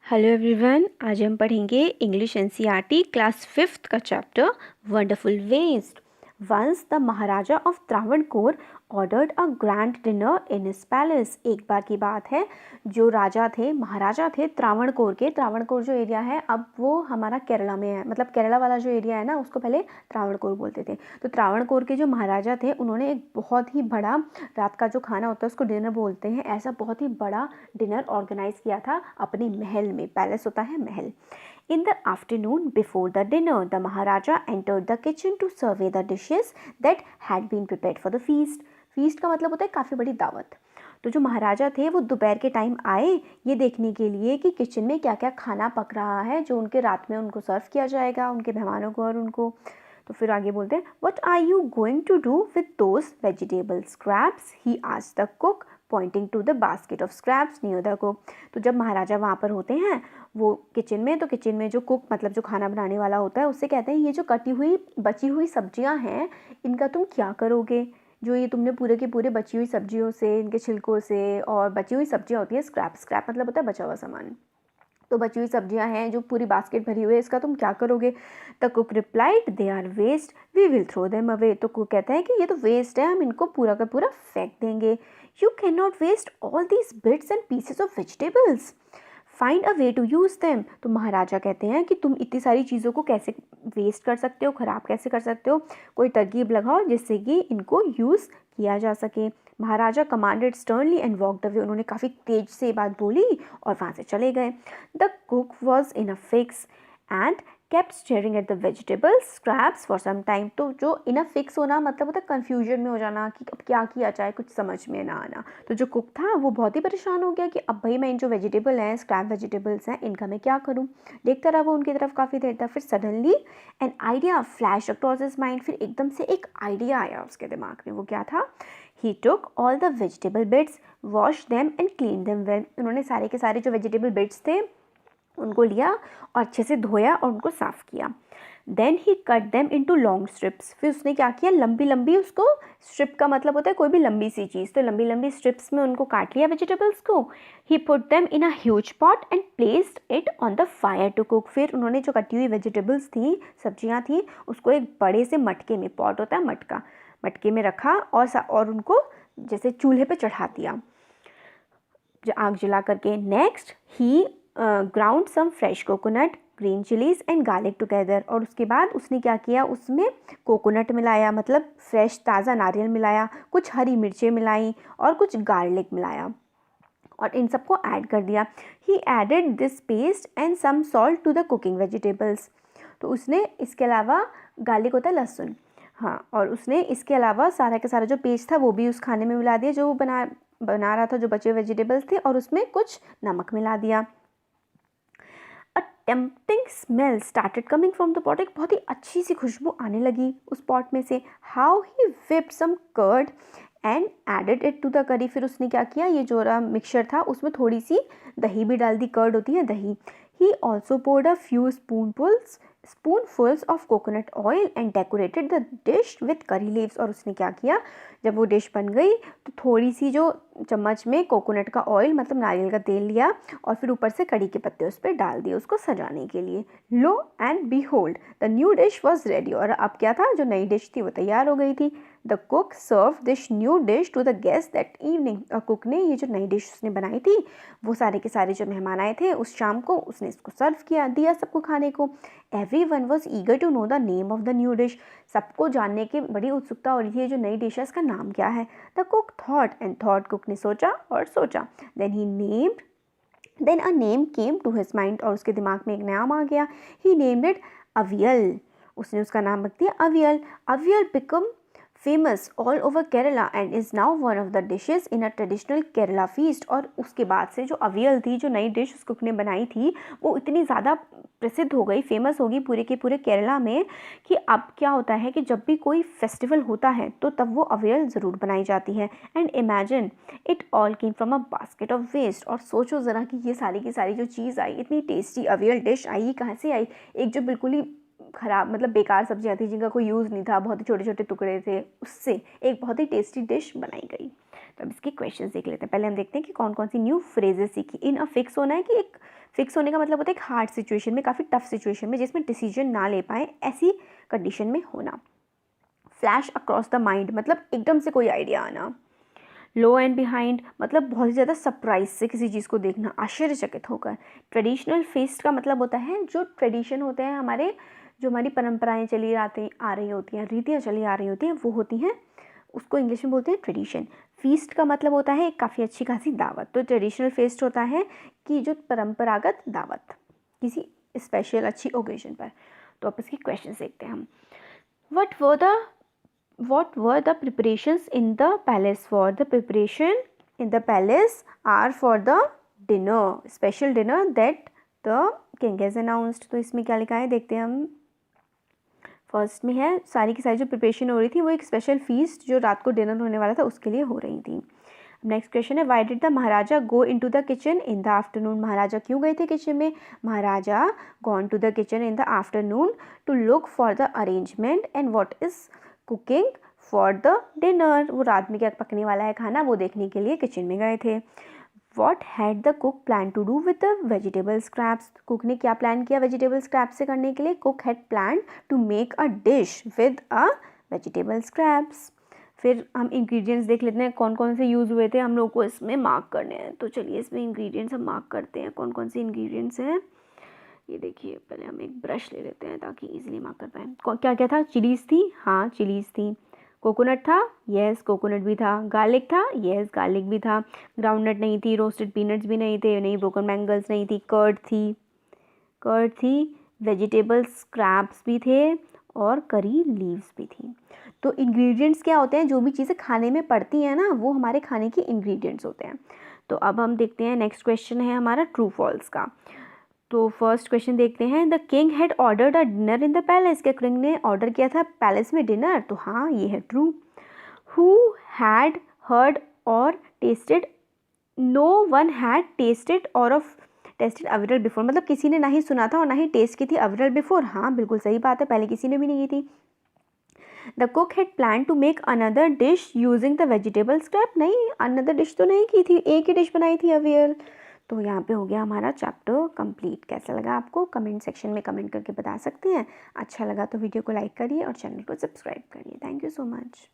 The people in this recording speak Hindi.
हेलो एवरीवन, आज हम पढ़ेंगे इंग्लिश एनसीईआरटी क्लास 5th का chapter wonderful waste. Once the Maharaja of Travancore ordered a grand dinner in his palace. एक बार की बात है, जो राजा थे, महाराजा थे त्रावणकोर के। त्रावणकोर जो एरिया है अब वो हमारा केरला में है, मतलब केरला वाला जो एरिया है ना उसको पहले त्रावणकोर बोलते थे। तो त्रावणकोर के जो महाराजा थे उन्होंने एक बहुत ही बड़ा, रात का जो खाना होता है उसको डिनर बोलते हैं, ऐसा बहुत ही बड़ा डिनर ऑर्गेनाइज किया था अपने महल में। पैलेस होता है महल। In the afternoon, before the dinner, the Maharaja entered the kitchen to survey the dishes that had been prepared for the feast. Feast का मतलब होता है काफ़ी बड़ी दावत। तो जो महाराजा थे वो दोपहर के टाइम आए ये देखने के लिए कि किचन में क्या क्या खाना पक रहा है जो उनके रात में उनको सर्व किया जाएगा, उनके मेहमानों को और उनको। तो फिर आगे बोलते हैं, What are you going to do with those vegetable scraps? He asked the cook, pointing to the basket of scraps near the cook. तो जब महाराजा वहाँ पर होते हैं वो किचन में, तो किचन में जो कुक मतलब जो खाना बनाने वाला होता है उससे कहते हैं ये जो कटी हुई बची हुई सब्जियां हैं इनका तुम क्या करोगे। जो ये तुमने पूरे के पूरे बची हुई सब्जियों से, इनके छिलकों से, और बची हुई सब्जियां होती हैं स्क्रैप, स्क्रैप मतलब होता है बचा हुआ सामान। तो बची हुई सब्जियां हैं जो पूरी बास्केट भरी हुई है, इसका तुम क्या करोगे। The cook replied, they are waste, we will throw them away. तो कुक कहता है कि ये तो वेस्ट है, हम इनको पूरा का पूरा फेंक देंगे। You can not waste all these bits and pieces of vegetables, find a way to use them. तो महाराजा कहते हैं कि तुम इतनी सारी चीज़ों को कैसे वेस्ट कर सकते हो, ख़राब कैसे कर सकते हो, कोई तरकीब लगाओ जिससे कि इनको यूज़ किया जा सके। Maharaja commanded sternly and walked away. उन्होंने काफ़ी तेज से बात बोली और वहाँ से चले गए। The cook was in a fix and kept staring at the vegetable scraps for some time। तो जो इन अ फिक्स होना मतलब होता है कन्फ्यूजन में हो जाना कि अब क्या किया जाए, कुछ समझ में ना आना। तो जो कुक था वो बहुत ही परेशान हो गया कि अब भाई मैं इन जो वेजिटेबल हैं, स्क्रैप वेजिटेबल्स हैं, इनका मैं क्या करूँ। देखता रहा वो उनकी तरफ काफ़ी देर तक। फिर suddenly an idea flash across his mind. फिर एकदम से एक आइडिया आया उसके दिमाग में। वो क्या था, he took all the vegetable bits, wash them and clean them well. उन्होंने सारे के सारे जो वेजिटेबल बिट्स थे उनको लिया और अच्छे से धोया और उनको साफ़ किया। Then he cut them into long strips. फिर उसने क्या किया, लंबी लंबी, उसको स्ट्रिप का मतलब होता है कोई भी लंबी सी चीज़, तो लंबी लंबी स्ट्रिप्स में उनको काट लिया वेजिटेबल्स को। He put them in a huge pot and placed it on the fire to cook. फिर उन्होंने जो कटी हुई वेजिटेबल्स थी, सब्जियां थी, उसको एक बड़े से मटके में, पॉट होता है मटका, मटके में रखा और उनको जैसे चूल्हे पे चढ़ा दिया आग जला करके। Next he ground some fresh coconut, green chillies and garlic together. और उसके बाद उसने क्या किया, उसमें कोकोनट मिलाया, मतलब फ्रेश ताज़ा नारियल मिलाया, कुछ हरी मिर्चें मिलाई और कुछ गार्लिक मिलाया और इन सबको ऐड कर दिया। He added this paste and some salt to the cooking vegetables. तो उसने इसके अलावा, गार्लिक होता है लहसुन, हाँ, और उसने इसके अलावा सारा का सारा जो पेस्ट था वो भी उस खाने में मिला दिया जो वो बना रहा था, जो बचे हुए वेजिटेबल्स थे, और उसमें कुछ नमक मिला दिया। A tempting smell started coming from the pot. एक बहुत ही अच्छी सी खुशबू आने लगी उस पॉट में से। How he whipped some curd and added it to the curry. फिर उसने क्या किया, ये जो मिक्सचर था उसमें थोड़ी सी दही भी डाल दी, कर्ड होती है दही। He also poured a few spoonfuls of coconut oil and decorated the dish with curry leaves। और उसने क्या किया, जब वो डिश बन गई तो थोड़ी सी जो चम्मच में कोकोनट का ऑयल मतलब नारियल का तेल लिया और फिर ऊपर से कड़ी के पत्ते उस पर डाल दिए उसको सजाने के लिए। Lo and behold the new dish was ready. और अब क्या था, जो नई डिश थी वो तैयार हो गई थी। The cook serve this new dish to the guest that evening. और कुक ने ये जो नई डिश उसने बनाई थी वो सारे के सारे जो मेहमान आए थे उस शाम को उसने इसको सर्व किया, दिया सबको खाने को। Everyone was eager to know the name of the new dish. सबको जानने की बड़ी उत्सुकता हो रही थी, जो नई डिश है इसका नाम क्या है। The cook thought and thought. Cook ने सोचा और सोचा। Then a name came to his mind. और उसके दिमाग में एक नाम आ गया। He named it avial. उसने उसका नाम रख दिया avial. Avial became famous all over Kerala and is now one of the dishes in a traditional Kerala feast. और उसके बाद से जो अवियल थी, जो नई डिश उस कुक ने बनाई थी, वो इतनी ज़्यादा प्रसिद्ध हो गई, फेमस होगी पूरे के पूरे केरला में, कि अब क्या होता है कि जब भी कोई फेस्टिवल होता है तो तब वो अवियल ज़रूर बनाई जाती है। And imagine it all came from a basket of waste. और सोचो ज़रा कि ये सारी की सारी जो चीज़ आई, इतनी टेस्टी अवियल डिश आई, कहाँ से आई। एक जो बिल्कुल ही ख़राब मतलब बेकार सब्जियां थी जिनका कोई यूज़ नहीं था, बहुत ही छोटे छोटे टुकड़े थे, उससे एक बहुत ही टेस्टी डिश बनाई गई। तो अब इसके क्वेश्चंस देख लेते हैं। पहले हम देखते हैं कि कौन कौन सी न्यू फ्रेजेस सीखी। इन अ फिक्स होना है कि एक फिक्स होने का मतलब होता है एक हार्ड सिचुएशन में, काफ़ी टफ सिचुएशन में जिसमें डिसीजन ना ले पाए, ऐसी कंडीशन में होना। फ्लैश अक्रॉस द माइंड मतलब एकदम से कोई आइडिया आना। लो एंड बिहाइंड मतलब बहुत ही ज़्यादा सरप्राइज से किसी चीज़ को देखना, आश्चर्यचकित होकर। ट्रेडिशनल फेस्ट का मतलब होता है जो ट्रेडिशन होते हैं हमारे, जो हमारी परंपराएं चली आ रही होती हैं, रीतियाँ चली आ रही होती हैं, वो होती हैं, उसको इंग्लिश में बोलते हैं ट्रेडिशन। फीस्ट का मतलब होता है एक काफ़ी अच्छी खासी दावत। तो ट्रेडिशनल फेस्ट होता है कि जो परंपरागत दावत किसी स्पेशल अच्छी ओकेजन पर। तो अब इसके क्वेश्चन देखते हैं हम। What were the preparations in the palace for? The preparation in the palace are for the dinner, special dinner that the king has announced. तो इसमें क्या लिखा है देखते हैं हम। फर्स्ट में है सारी की सारी जो प्रिपरेशन हो रही थी वो एक स्पेशल फीस्ट जो रात को डिनर होने वाला था उसके लिए हो रही थी। नेक्स्ट क्वेश्चन है why did the Maharaja go in to the kitchen in the afternoon? Maharaja क्यों गए थे किचन में? Maharaja gone to the kitchen in the afternoon to look for the arrangement and what is cooking for the dinner. वो रात में क्या पकने वाला है खाना वो देखने के लिए किचन में गए थे। What had the cook plan to do with the vegetable scraps? Cook ने क्या प्लान किया वेजिटेबल स्क्रैप से करने के लिए? Cook had plan to make a dish with a vegetable scraps. फिर हम इंग्रेडिएंट्स देख लेते हैं कौन कौन से यूज़ हुए थे, हम लोग को इसमें मार्क करने हैं। तो चलिए इसमें इंग्रेडिएंट्स हम मार्क करते हैं कौन कौन से इंग्रेडिएंट्स हैं। ये देखिए पहले हम एक ब्रश ले लेते हैं ताकि इजीली मार्क कर पाएँ। क्या क्या था? चिलीज़ थी, हाँ चिलीज़ थी। कोकोनट था, यस कोकोनट भी था। गार्लिक था, यस गार्लिक भी था। ग्राउंडनट नहीं थी, रोस्टेड पीनट्स भी नहीं थे, नहीं ब्रोकन बैंगल्स नहीं थी। कर्ड थी, वेजिटेबल स्क्रैप्स भी थे और करी लीव्स भी थी। तो इंग्रेडिएंट्स क्या होते हैं? जो भी चीज़ें खाने में पड़ती हैं ना वो हमारे खाने के इंग्रेडिएंट्स होते हैं। तो अब हम देखते हैं नेक्स्ट क्वेश्चन है हमारा ट्रू फॉल्स का। तो फर्स्ट क्वेश्चन देखते हैं। The king had ordered a dinner in the palace. क्या किंग ने ऑर्डर किया था पैलेस में डिनर? तो हाँ ये है true. Who had heard or tasted? No one had tasted or of tasted avial before मतलब किसी ने ना ही सुना था और ना ही टेस्ट की थी अविरल बिफोर। हाँ बिल्कुल सही बात है, पहले किसी ने भी नहीं की थी। The cook had plan to make another dish using the vegetable scrap. नहीं अनदर डिश तो नहीं की थी, एक ही डिश बनाई थी अवियल। तो यहाँ पे हो गया हमारा चैप्टर कंप्लीट। कैसा लगा आपको कमेंट सेक्शन में कमेंट करके बता सकते हैं। अच्छा लगा तो वीडियो को लाइक करिए और चैनल को सब्सक्राइब करिए। Thank you so much.